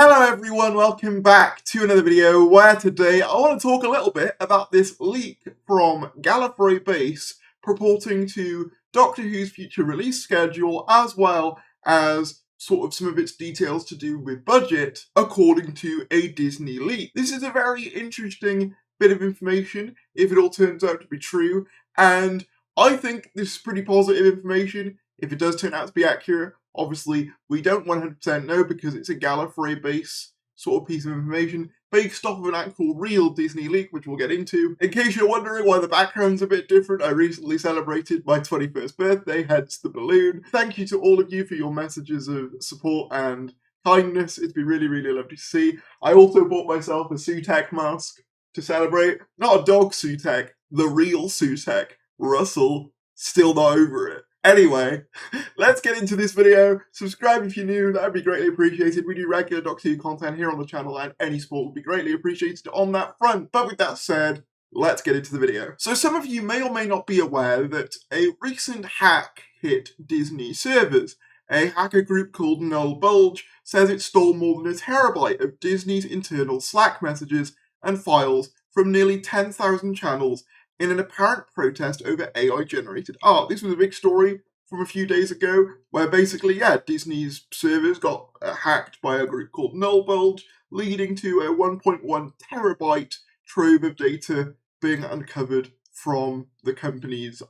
Hello everyone, welcome back to another video where today I want to talk a little bit about this leak from Gallifrey Base purporting to Doctor Who's future release schedule as well as sort of some of its details to do with budget according to a Disney leak. This is a very interesting bit of information if it all turns out to be true, and I think this is pretty positive information if it does turn out to be accurate. Obviously, we don't 100% know because it's a Gallifrey base sort of piece of information based off of an actual real Disney leak, which we'll get into. In case you're wondering why the background's a bit different, I recently celebrated my 21st birthday, hence the balloon. Thank you to all of you for your messages of support and kindness. It's been really, really lovely to see. I also bought myself a Sutek mask to celebrate. Not a dog Sutek, the real Sutek. Russell, still not over it. Anyway, let's get into this video. Subscribe if you're new, that would be greatly appreciated. We do regular Doctor Who content here on the channel and any support would be greatly appreciated on that front. But with that said, let's get into the video. So some of you may or may not be aware that a recent hack hit Disney servers. A hacker group called Null Bulge says it stole more than a terabyte of Disney's internal Slack messages and files from nearly 10,000 channels in an apparent protest over AI-generated art. This was a big story from a few days ago, where basically, Disney's servers got hacked by a group called Null Bulge, leading to a 1.1 terabyte trove of data being uncovered from the company's,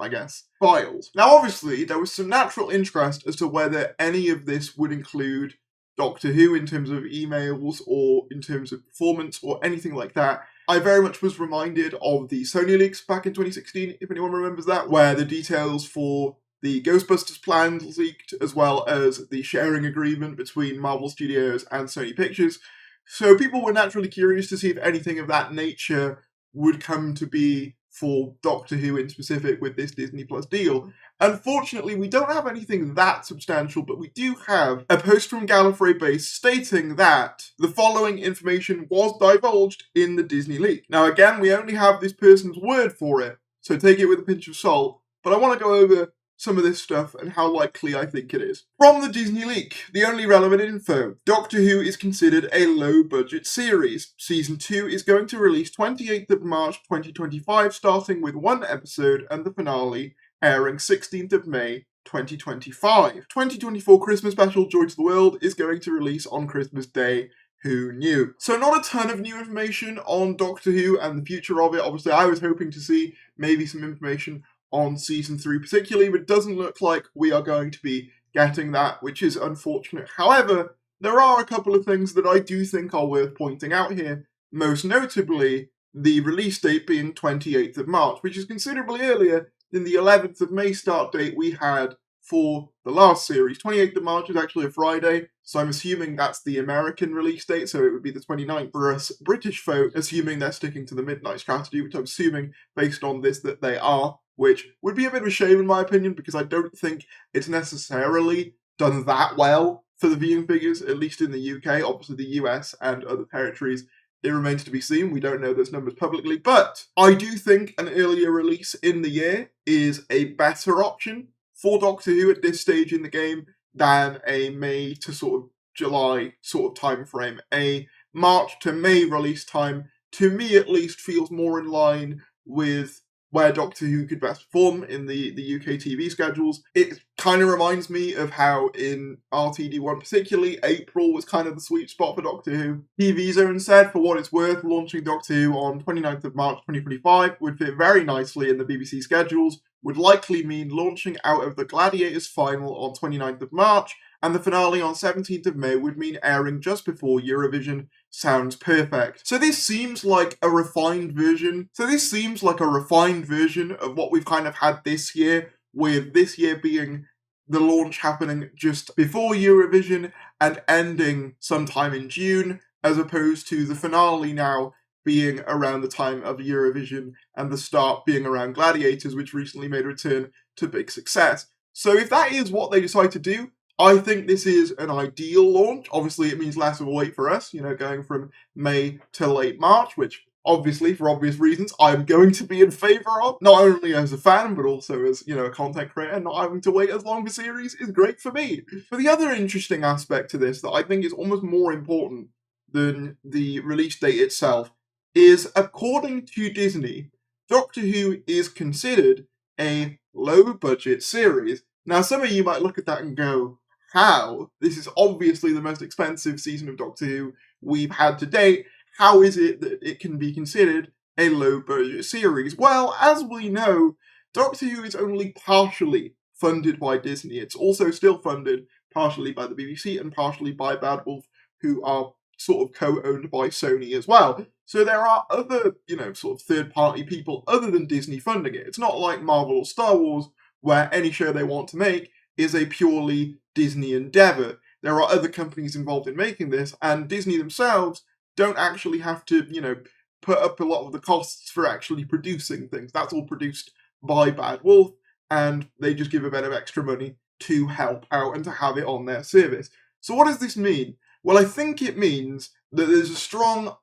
files. Now, obviously, there was some natural interest as to whether any of this would include Doctor Who in terms of emails or in terms of performance or anything like that. I very much was reminded of the Sony leaks back in 2016, if anyone remembers that, where the details for the Ghostbusters plans leaked, as well as the sharing agreement between Marvel Studios and Sony Pictures. So people were naturally curious to see if anything of that nature would come to be for Doctor Who in specific with this Disney Plus deal. Unfortunately, we don't have anything that substantial, but we do have a post from Gallifrey Base stating that the following information was divulged in the Disney leak. Now again, we only have this person's word for it, so take it with a pinch of salt, but I want to go over some of this stuff and how likely I think it is. From the Disney leak, the only relevant info: Doctor Who is considered a low-budget series. Season 2 is going to release 28th of March 2025, starting with one episode and the finale airing 16th of May 2025. 2024 Christmas special Joy to the World is going to release on Christmas Day. Who knew? So not a ton of new information on Doctor Who and the future of it. Obviously, I was hoping to see maybe some information on Season 3 particularly, but it doesn't look like we are going to be getting that, which is unfortunate. However, there are a couple of things that I do think are worth pointing out here, most notably the release date being 28th of March, which is considerably earlier than the 11th of May start date we had for the last series. 28th of March is actually a Friday, so I'm assuming that's the American release date, so it would be the 29th for us British folk, assuming they're sticking to the midnight strategy, which I'm assuming, based on this, that they are. Which would be a bit of a shame in my opinion, because I don't think it's necessarily done that well for the viewing figures, at least in the UK. Obviously the US and other territories, it remains to be seen. We don't know those numbers publicly, but I do think an earlier release in the year is a better option for Doctor Who at this stage in the game than a May to sort of July sort of time frame. A March to May release time, to me at least, feels more in line with where Doctor Who could best perform in the UK TV schedules. It kind of reminds me of how in RTD1 particularly, April was kind of the sweet spot for Doctor Who. TV Zone said, for what it's worth, launching Doctor Who on 29th of March 2025 would fit very nicely in the BBC schedules, would likely mean launching out of the Gladiators final on 29th of March, and the finale on 17th of May would mean airing just before Eurovision. Sounds perfect. So this seems like a refined version. Of what we've kind of had this year, with this year being the launch happening just before Eurovision and ending sometime in June, as opposed to the finale now being around the time of Eurovision and the start being around Gladiators, which recently made a return to big success. So if that is what they decide to do, I think this is an ideal launch. Obviously, it means less of a wait for us, going from May to late March, which obviously, for obvious reasons, I'm going to be in favour of. Not only as a fan, but also as, a content creator. Not having to wait as long for series is great for me. But the other interesting aspect to this that I think is almost more important than the release date itself, is according to Disney, Doctor Who is considered a low-budget series. Now, some of you might look at that and go, how? This is obviously the most expensive season of Doctor Who we've had to date. How is it that it can be considered a low-budget series? Well, as we know, Doctor Who is only partially funded by Disney. It's also still funded partially by the BBC and partially by Bad Wolf, who are sort of co-owned by Sony as well. So there are other, sort of third-party people other than Disney funding it. It's not like Marvel or Star Wars, where any show they want to make is a purely Disney endeavor. There are other companies involved in making this, and Disney themselves don't actually have to, put up a lot of the costs for actually producing things. That's all produced by Bad Wolf, and they just give a bit of extra money to help out and to have it on their service. So what does this mean? Well, I think it means that there's a strong,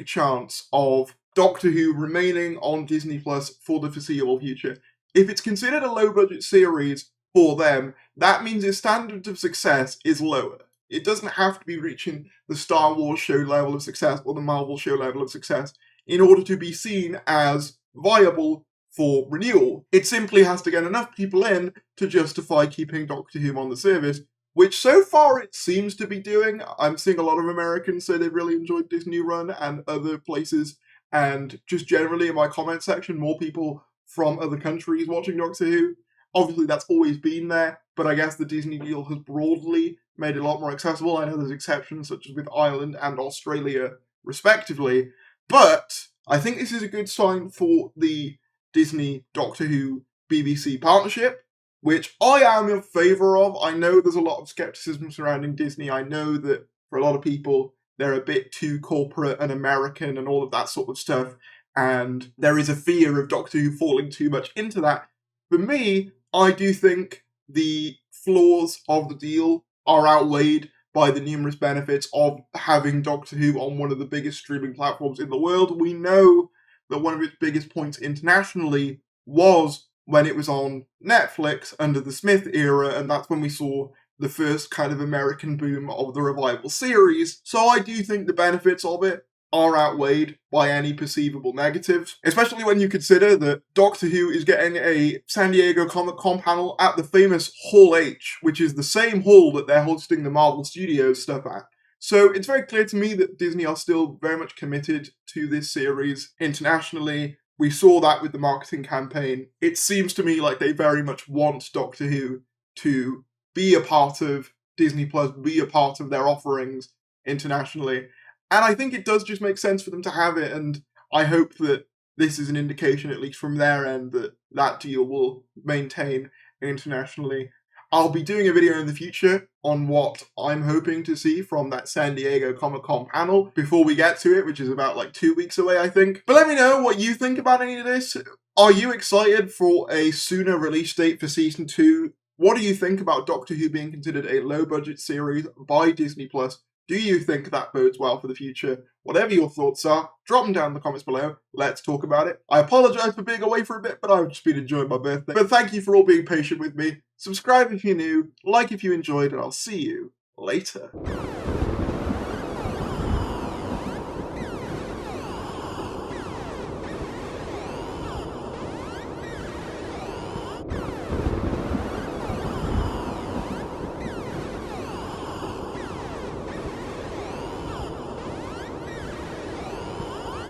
chance of Doctor Who remaining on Disney Plus for the foreseeable future. If it's considered a low-budget series for them, that means its standard of success is lower. It doesn't have to be reaching the Star Wars show level of success or the Marvel show level of success in order to be seen as viable for renewal. It simply has to get enough people in to justify keeping Doctor Who on the service, which so far it seems to be doing. I'm seeing a lot of Americans say they've really enjoyed this new run, and other places, and just generally in my comment section, more people from other countries watching Doctor Who. Obviously that's always been there, but I guess the Disney deal has broadly made it a lot more accessible. I know there's exceptions, such as with Ireland and Australia, respectively, but I think this is a good sign for the Disney Doctor Who BBC partnership, which I am in favour of. I know there's a lot of scepticism surrounding Disney. I know that for a lot of people, they're a bit too corporate and American and all of that sort of stuff, and there is a fear of Doctor Who falling too much into that. For me, I do think the flaws of the deal are outweighed by the numerous benefits of having Doctor Who on one of the biggest streaming platforms in the world. We know that one of its biggest points internationally was when it was on Netflix under the Smith era, and that's when we saw the first kind of American boom of the revival series. So I do think the benefits of it are outweighed by any perceivable negatives, especially when you consider that Doctor Who is getting a San Diego Comic-Con panel at the famous Hall H, which is the same hall that they're hosting the Marvel Studios stuff at. So it's very clear to me that Disney are still very much committed to this series internationally. We saw that with the marketing campaign. It seems to me like they very much want Doctor Who to be a part of Disney Plus, be a part of their offerings internationally. And I think it does just make sense for them to have it, and I hope that this is an indication, at least from their end, that that deal will maintain internationally. I'll be doing a video in the future on what I'm hoping to see from that San Diego Comic-Con panel before we get to it, which is about 2 weeks away, I think. But let me know what you think about any of this. Are you excited for a sooner release date for Season 2? What do you think about Doctor Who being considered a low-budget series by Disney+? Do you think that bodes well for the future? Whatever your thoughts are, drop them down in the comments below. Let's talk about it. I apologise for being away for a bit, but I've just been enjoying my birthday. But thank you for all being patient with me. Subscribe if you're new, like if you enjoyed, and I'll see you later.